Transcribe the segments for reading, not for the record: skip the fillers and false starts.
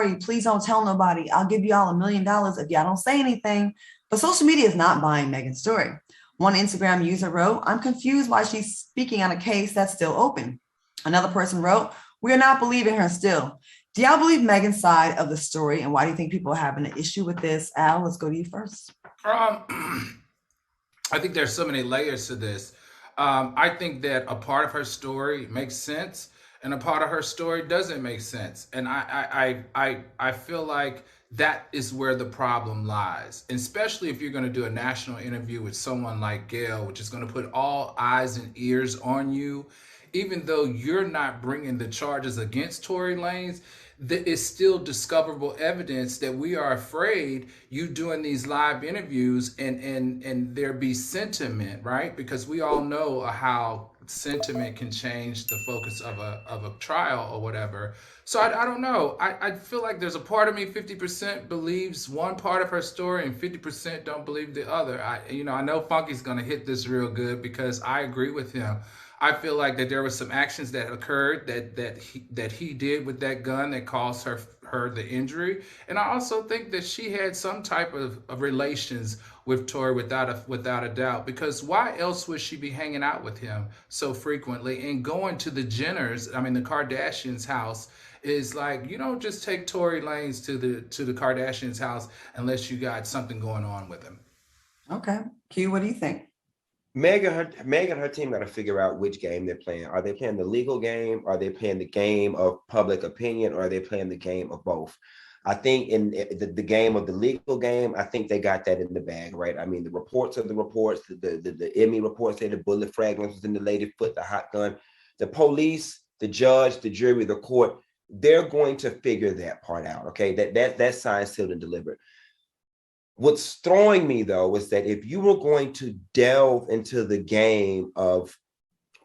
story. Please don't tell nobody. I'll give y'all $1 million if y'all don't say anything. But social media is not buying Megan's story. One Instagram user wrote, I'm confused why she's speaking on a case that's still open. Another person wrote, we're not believing her still. Do y'all believe Megan's side of the story? And why do you think people are having an issue with this? Al, let's go to you first. I think there's so many layers to this. I think that a part of her story makes sense, and a part of her story doesn't make sense. And I feel like that is where the problem lies, especially if you're going to do a national interview with someone like Gayle, which is going to put all eyes and ears on you, even though you're not bringing the charges against Tory Lanez. It's still discoverable evidence that we are afraid you doing these live interviews and there be sentiment, right? Because we all know how sentiment can change the focus of a trial or whatever. So I don't know. I feel like there's a part of me, 50% believes one part of her story and 50% don't believe the other. I know Funky's gonna hit this real good because I agree with him. I feel like that there were some actions that occurred that he did with that gun that caused her the injury, and I also think that she had some type of relations with Tory without a doubt. Because why else would she be hanging out with him so frequently and going to the the Kardashians' house? Is like, you don't just take Tory Lanez to the Kardashians' house unless you got something going on with him. Okay, Q, what do you think? Megan, her team got to figure out which game they're playing. Are they playing the legal game? Are they playing the game of public opinion? Or are they playing the game of both? I think in the game of the legal game, I think they got that in the bag, right? I mean, the reports are the reports, the Emmy reports say the bullet fragments was in the lady's foot, the hot gun. The police, the judge, the jury, the court, they're going to figure that part out, okay? That's signed, sealed, and delivered. What's throwing me, though, is that if you were going to delve into the game of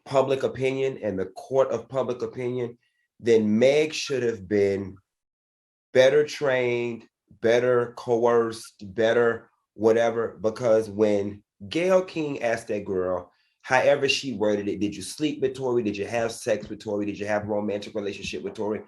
public opinion and the court of public opinion, then Meg should have been better trained, better coerced, better whatever. Because when Gayle King asked that girl, however she worded it, did you sleep with Tory? Did you have sex with Tory? Did you have a romantic relationship with Tory?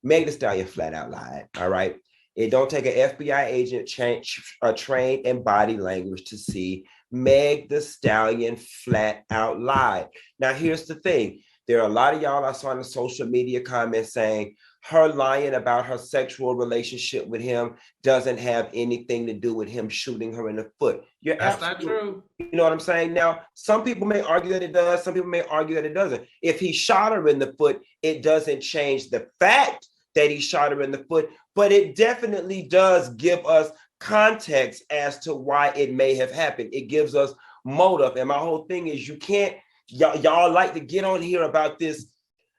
Meg Thee Stallion flat out lied, all right? It don't take an FBI agent trained in body language to see Meg Thee Stallion flat out lied. Now, here's the thing. There are a lot of y'all I saw in the social media comments saying her lying about her sexual relationship with him doesn't have anything to do with him shooting her in the foot. That's not true. You know what I'm saying? Now, some people may argue that it does. Some people may argue that it doesn't. If he shot her in the foot, it doesn't change the fact that he shot her in the foot, but it definitely does give us context as to why it may have happened. It gives us motive. And my whole thing is y'all like to get on here about this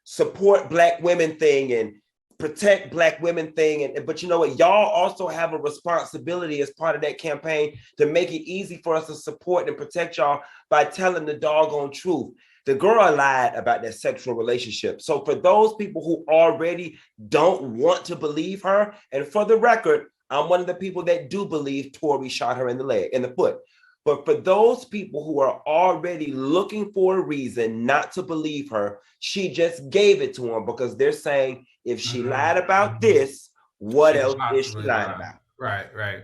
support Black women thing and protect Black women thing. But you know what? Y'all also have a responsibility as part of that campaign to make it easy for us to support and protect y'all by telling the doggone truth. The girl lied about that sexual relationship. So for those people who already don't want to believe her, and for the record, I'm one of the people that do believe Tory shot her in the foot. But for those people who are already looking for a reason not to believe her, she just gave it to them because they're saying if she lied about this, what else is she lying about? Right.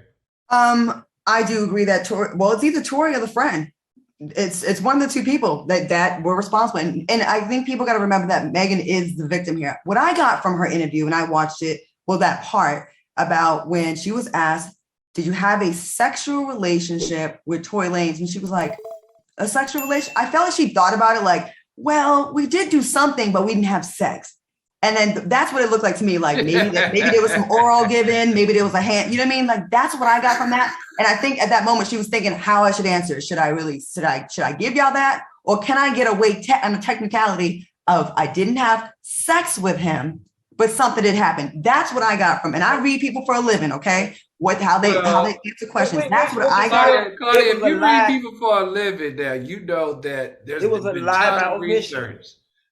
I do agree that Tory, well, it's either Tory or the friend. It's one of the two people that were responsible. And I think people got to remember that Megan is the victim here. What I got from her interview, and I watched it, well, that part about when she was asked, did you have a sexual relationship with Tory Lanez? And she was like, a sexual relation? I felt like she thought about it like, well, we did do something, but we didn't have sex. And then that's what it looked like to me. Like maybe there was some oral given, maybe there was a hand, you know what I mean? Like that's what I got from that. And I think at that moment she was thinking how I should answer. Should I give y'all that? Or can I get away on the technicality of I didn't have sex with him, but something did happen. That's what I got from, and I read people for a living, okay? How they answer questions. That's what I got. Claudia, if you read people for a living now, you know that there's been a ton of research.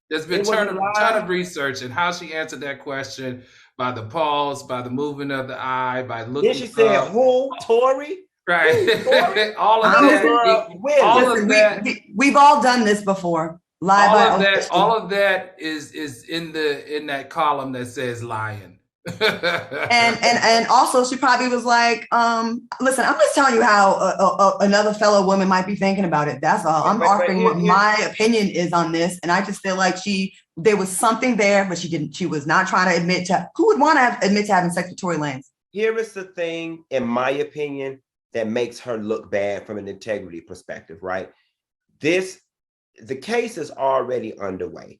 There's been a ton of research and how she answered that question by the pause, by the movement of the eye, by looking. Then she said, "Who, Tory?" Right. Tory? all of that. We've all done this before. All of that is in that column that says lying. And also she probably was like, listen, I'm just telling you how another fellow woman might be thinking about it. That's all. I'm offering what my opinion is on this. And I just feel like there was something there, but she was not trying to admit to, who would want to admit to having sex with Tory Lanez? Here is the thing, in my opinion, that makes her look bad from an integrity perspective, right? The case is already underway.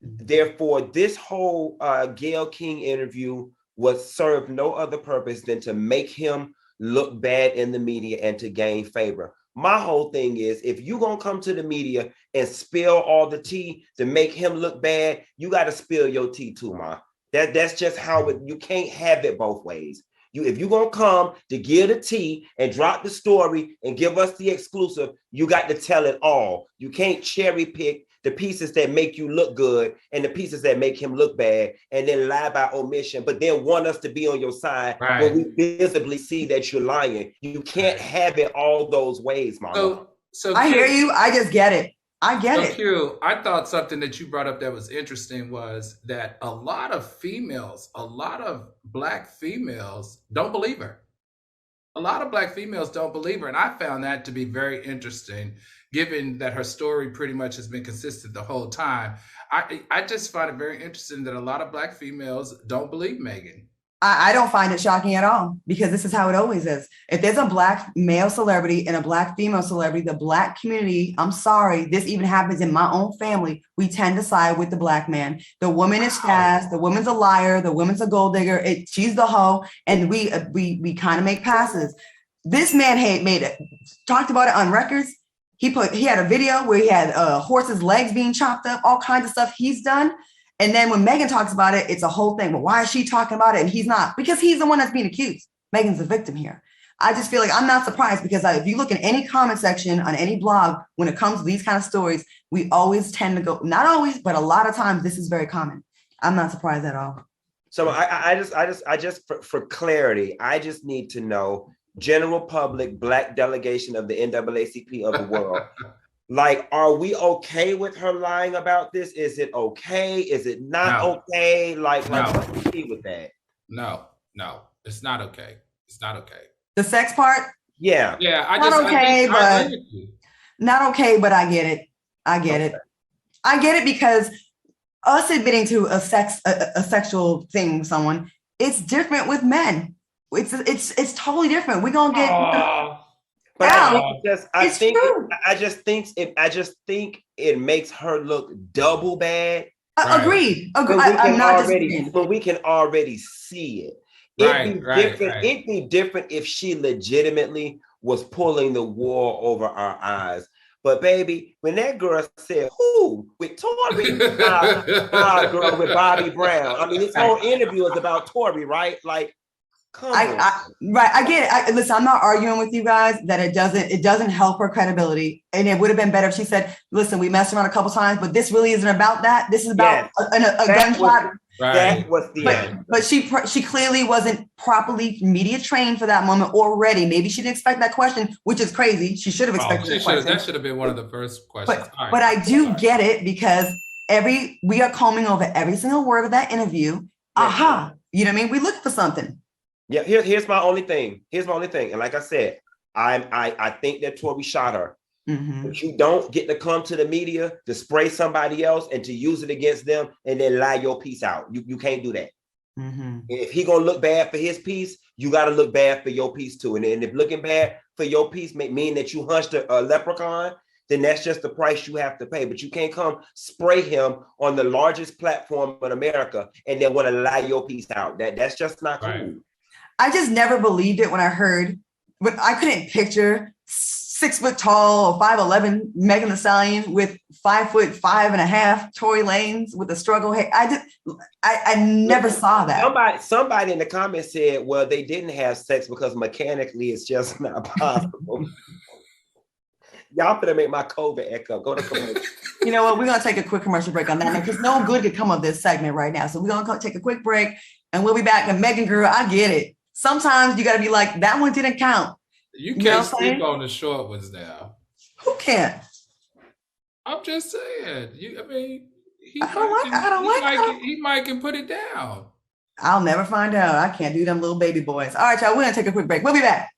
Therefore, this whole Gayle King interview was served no other purpose than to make him look bad in the media and to gain favor. My whole thing is, if you're going to come to the media and spill all the tea to make him look bad, you got to spill your tea too, Ma. That's just how you can't have it both ways. If you're going to come to give the tea and drop the story and give us the exclusive, you got to tell it all. You can't cherry pick the pieces that make you look good and the pieces that make him look bad, and then lie by omission, but then want us to be on your side when we visibly see that you're lying. You can't have it all those ways, Mama. So I hear you. I just get it. I get it. Q, I thought something that you brought up that was interesting was that a lot of Black females don't believe her. A lot of Black females don't believe her. And I found that to be very interesting, given that her story pretty much has been consistent the whole time. I just find it very interesting that a lot of Black females don't believe Megan. I don't find it shocking at all, because this is how it always is. If there's a Black male celebrity and a Black female celebrity, the Black community, I'm sorry, this even happens in my own family, we tend to side with the Black man. The woman is fast, the woman's a liar, the woman's a gold digger, she's the hoe, and we kind of make passes. This man talked about it on records. He had a video where he had horses' legs being chopped up, all kinds of stuff he's done. And then when Megan talks about it, it's a whole thing. But why is she talking about it and he's not? Because he's the one that's being accused. Megan's the victim here. I just feel like I'm not surprised, because if you look in any comment section on any blog, when it comes to these kind of stories, we always tend to go, not always, but a lot of times this is very common. I'm not surprised at all. So I just for clarity, I just need to know, general public, Black delegation of the NAACP of the world. Like, are we okay with her lying about this? Is it okay? Is it not okay? Like what do you see with that? No, it's not okay. It's not okay. The sex part? Yeah. Not okay, but I get it. I get it, because us admitting to a sexual thing with someone, it's different with men. It's totally different. We're gonna get. But I just think it makes her look double bad. Agreed. I'm not disagreeing. But we can already see it. It'd be different if she legitimately was pulling the wool over our eyes. But baby, when that girl said, "Who with Tory?" Girl with Bobby Brown. I mean, this whole interview is about Tory, right? Like. I get it. Listen, I'm not arguing with you guys that it doesn't help her credibility. And it would have been better if she said, listen, we messed around a couple times, but this really isn't about that. This is about a gunshot. That was the end. But she clearly wasn't properly media trained for that moment already. Maybe she didn't expect that question, which is crazy. She should have expected that question. That should have been one of the first questions. But I do get it, because we are combing over every single word of that interview. Aha. You know what I mean? We look for something. Yeah, here's my only thing. And like I said, I think that Tory shot her. Mm-hmm. But you don't get to come to the media to spray somebody else and to use it against them and then lie your piece out. You can't do that. Mm-hmm. If he gonna look bad for his piece, you got to look bad for your piece too. And if looking bad for your piece mean that you hunched a leprechaun, then that's just the price you have to pay. But you can't come spray him on the largest platform in America and then want to lie your piece out. That's just not cool. I just never believed it when I heard, but I couldn't picture 6 foot tall or 5'11" Megan Thee Stallion with 5'5.5" Tory Lanez with a struggle hair. I never saw that. Somebody in the comments said, well, they didn't have sex because mechanically it's just not possible. Y'all better make my COVID echo. Go to commercial. You know what? We're gonna take a quick commercial break on that, because no good could come of this segment right now. So we're gonna take a quick break, and we'll be back. And Megan, girl, I get it. Sometimes you got to be like, that one didn't count. You can't speak on the short ones now. Who can't? I'm just saying. He I don't like might can put it down. I'll never find out. I can't do them little baby boys. All right, y'all, we're gonna take a quick break. We'll be back.